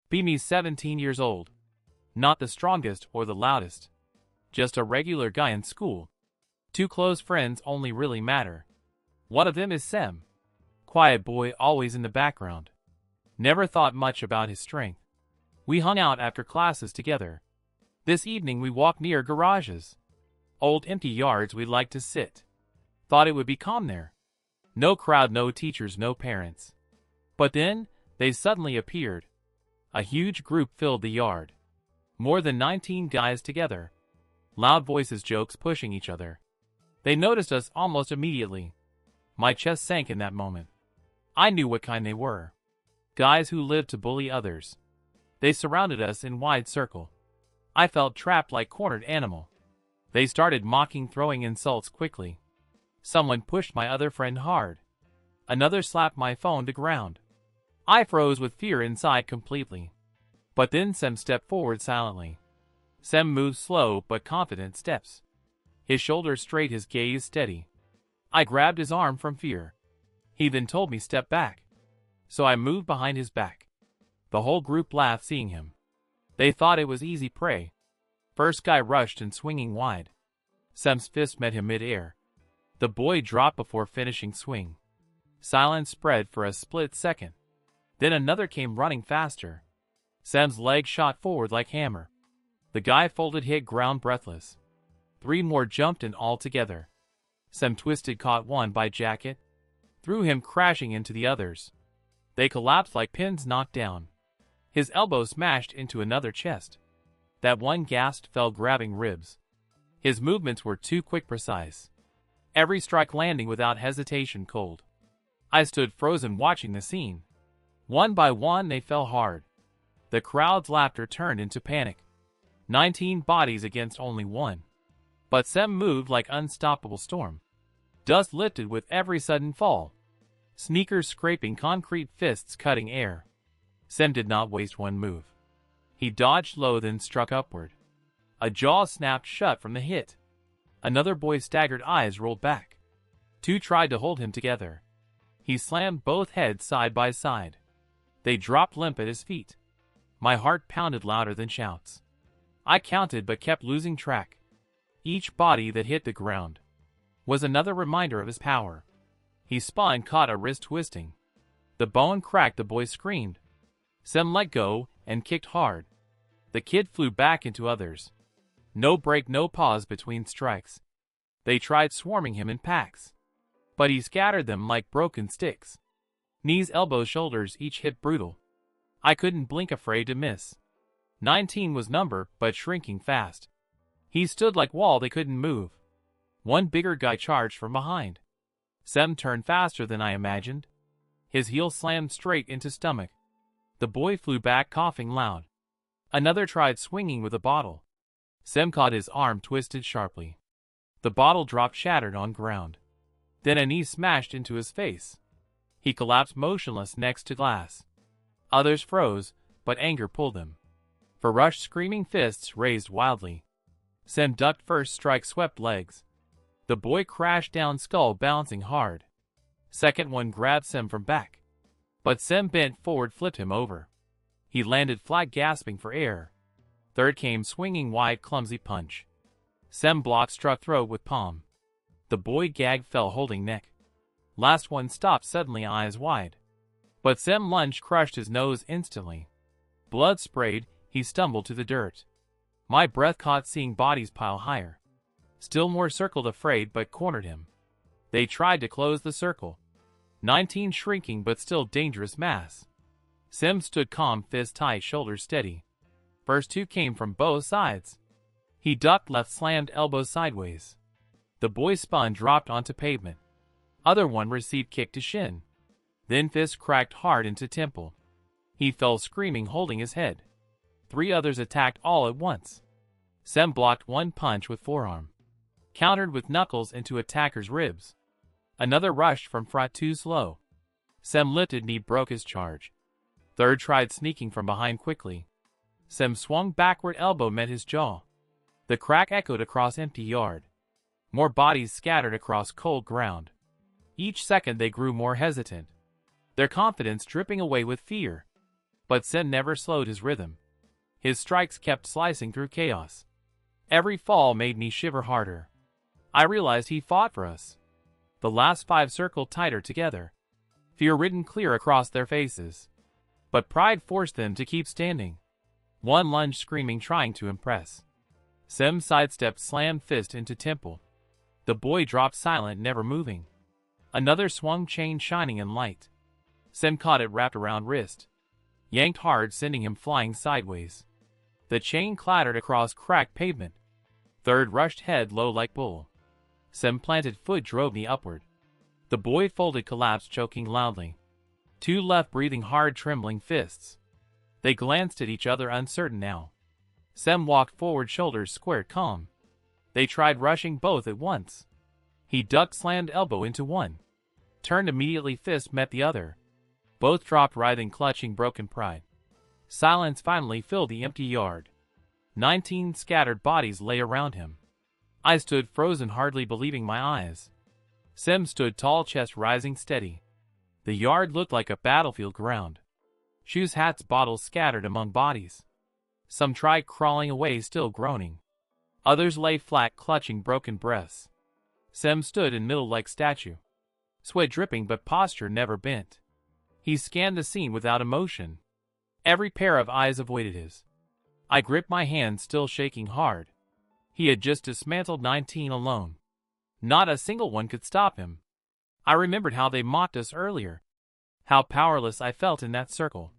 Be me 17 years old. Not the strongest or the loudest. Just a regular guy in school. Two close friends only really matter. One of them is Sem. Quiet boy, always in the background. Never thought much about his strength. We hung out after classes together. This evening we walked near garages. Old empty yards we'd like to sit. Thought it would be calm there. No crowd, no teachers, no parents. But then, they suddenly appeared. A huge group filled the yard. More than 19 guys together. Loud voices, jokes, pushing each other. They noticed us almost immediately. My chest sank in that moment. I knew what kind they were. Guys who lived to bully others. They surrounded us in wide circle. I felt trapped like cornered animal. They started mocking, throwing insults quickly. Someone pushed my other friend hard. Another slapped my phone to ground. I froze with fear inside completely. But then Sem stepped forward silently. Sem moved slow but confident steps. His shoulders straight, his gaze steady. I grabbed his arm from fear. He then told me step back. So I moved behind his back. The whole group laughed seeing him. They thought it was easy prey. First guy rushed and swinging wide. Sem's fist met him mid-air. The boy dropped before finishing swing. Silence spread for a split second. Then another came running faster. Sem's leg shot forward like hammer. The guy folded, hit ground breathless. 3 more jumped in all together. Sem twisted, caught one by jacket, threw him crashing into the others. They collapsed like pins knocked down. His elbow smashed into another chest. That one gasped, fell grabbing ribs. His movements were too quick, precise. Every strike landing without hesitation, cold. I stood frozen watching the scene. One by one they fell hard. The crowd's laughter turned into panic. 19 bodies against only one. But Sem moved like unstoppable storm. Dust lifted with every sudden fall. Sneakers scraping concrete, fists cutting air. Sem did not waste one move. He dodged low, then struck upward. A jaw snapped shut from the hit. Another boy's staggered eyes rolled back. 2 tried to hold him together. He slammed both heads side by side. They dropped limp at his feet. My heart pounded louder than shouts. I counted but kept losing track. Each body that hit the ground was another reminder of his power. He spun, caught a wrist twisting. The bone cracked, the boy screamed. Sem let go and kicked hard. The kid flew back into others. No break, no pause between strikes. They tried swarming him in packs, but he scattered them like broken sticks. Knees, elbows, shoulders, each hit brutal. I couldn't blink, afraid to miss. 19 was number, but shrinking fast. He stood like wall, they couldn't move. One bigger guy charged from behind. Sem turned faster than I imagined. His heel slammed straight into stomach. The boy flew back, coughing loud. Another tried swinging with a bottle. Sem caught his arm, twisted sharply. The bottle dropped shattered on ground. Then a knee smashed into his face. He collapsed motionless next to glass. Others froze, but anger pulled them. For rushed, screaming fists raised wildly. Sem ducked first strike, swept legs. The boy crashed down, skull bouncing hard. Second one grabbed Sem from back. But Sem bent forward, flipped him over. He landed flat, gasping for air. Third came swinging wide, clumsy punch. Sem blocked, struck throat with palm. The boy gagged, fell holding neck. Last one stopped suddenly, eyes wide. But Sem lunged, crushed his nose instantly. Blood sprayed, he stumbled to the dirt. My breath caught, seeing bodies pile higher. Still more circled, afraid, but cornered him. They tried to close the circle. 19 shrinking but still dangerous mass. Sem stood calm, fist tight, shoulders steady. First 2 came from both sides. He ducked left, slammed elbows sideways. The boy spun, dropped onto pavement. Other one received kick to shin. Then fist cracked hard into temple. He fell screaming, holding his head. 3 others attacked all at once. Sem blocked one punch with forearm. Countered with knuckles into attacker's ribs. Another rushed from front, too slow. Sem lifted knee, broke his charge. Third tried sneaking from behind quickly. Sem swung backward, elbow met his jaw. The crack echoed across empty yard. More bodies scattered across cold ground. Each second they grew more hesitant. Their confidence dripping away with fear. But Sem never slowed his rhythm. His strikes kept slicing through chaos. Every fall made me shiver harder. I realized he fought for us. The last 5 circled tighter together, fear written clear across their faces. But pride forced them to keep standing. One lunged screaming, trying to impress. Sem sidestepped, slammed fist into temple. The boy dropped silent, never moving. Another swung, chain shining in light. Sem caught it, wrapped around wrist. Yanked hard, sending him flying sideways. The chain clattered across cracked pavement. Third rushed head low like bull. Sem planted foot, drove me upward. The boy folded, collapsed, choking loudly. 2 left, breathing hard, trembling fists. They glanced at each other, uncertain now. Sem walked forward, shoulders squared, calm. They tried rushing both at once. He ducked, slammed elbow into one. Turned immediately, fist met the other. Both dropped, writhing, clutching broken pride. Silence finally filled the empty yard. 19 scattered bodies lay around him. I stood frozen, hardly believing my eyes. Sem stood tall, chest rising steady. The yard looked like a battlefield ground. Shoes, hats, bottles scattered among bodies. Some tried crawling away, still groaning. Others lay flat, clutching broken breaths. Sem stood in middle like statue. Sweat dripping, but posture never bent. He scanned the scene without emotion. Every pair of eyes avoided his. I gripped my hand, still shaking hard. He had just dismantled 19 alone. Not a single one could stop him. I remembered how they mocked us earlier. How powerless I felt in that circle.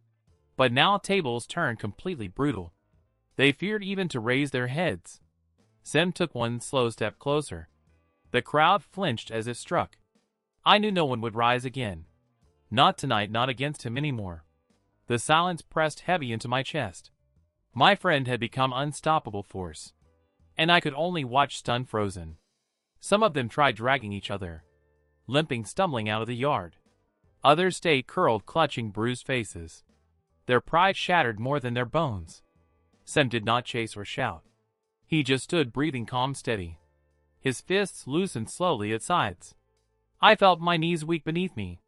But now tables turned completely brutal. They feared even to raise their heads. Sem took one slow step closer. The crowd flinched as it struck. I knew no one would rise again. Not tonight, not against him anymore. The silence pressed heavy into my chest. My friend had become unstoppable force. And I could only watch, stunned, frozen. Some of them tried dragging each other, limping, stumbling out of the yard. Others stayed curled, clutching bruised faces. Their pride shattered more than their bones. Sem did not chase or shout. He just stood, breathing calm, steady. His fists loosened slowly at sides. I felt my knees weak beneath me.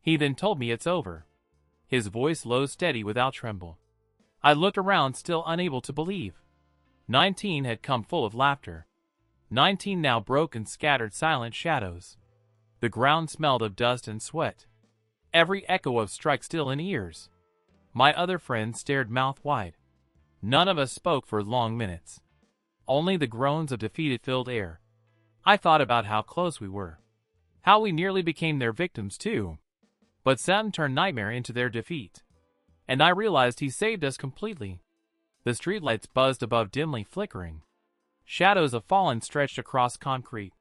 He then told me it's over. His voice low, steady, without tremble. I looked around, still unable to believe. 19 had come, full of laughter. 19 now broken, scattered, silent shadows. The ground smelled of dust and sweat. Every echo of strike still in ears. My other friends stared, mouth wide. None of us spoke for long minutes. Only the groans of defeat filled air. I thought about how close we were. How we nearly became their victims too. But Sem turned nightmare into their defeat. And I realized he saved us completely. The streetlights buzzed above, dimly flickering. Shadows of fallen stretched across concrete.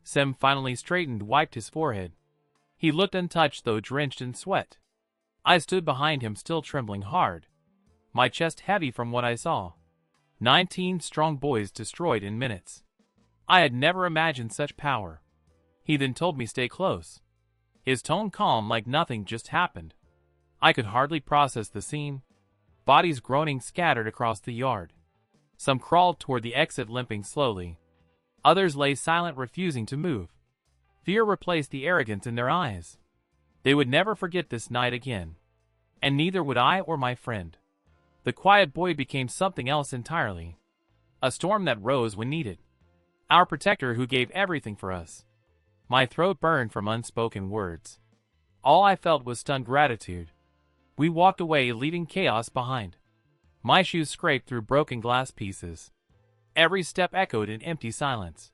Sem finally straightened, wiped his forehead. He looked untouched, though drenched in sweat. I stood behind him, still trembling hard. My chest heavy from what I saw. 19 strong boys destroyed in minutes. I had never imagined such power. He then told me stay close. His tone calm, like nothing just happened. I could hardly process the scene. Bodies groaning scattered across the yard. Some crawled toward the exit, limping slowly. Others lay silent, refusing to move. Fear replaced the arrogance in their eyes. They would never forget this night again. And neither would I or my friend. The quiet boy became something else entirely. A storm that rose when needed. Our protector who gave everything for us. My throat burned from unspoken words. All I felt was stunned gratitude. We walked away, leaving chaos behind. My shoes scraped through broken glass pieces. Every step echoed in empty silence.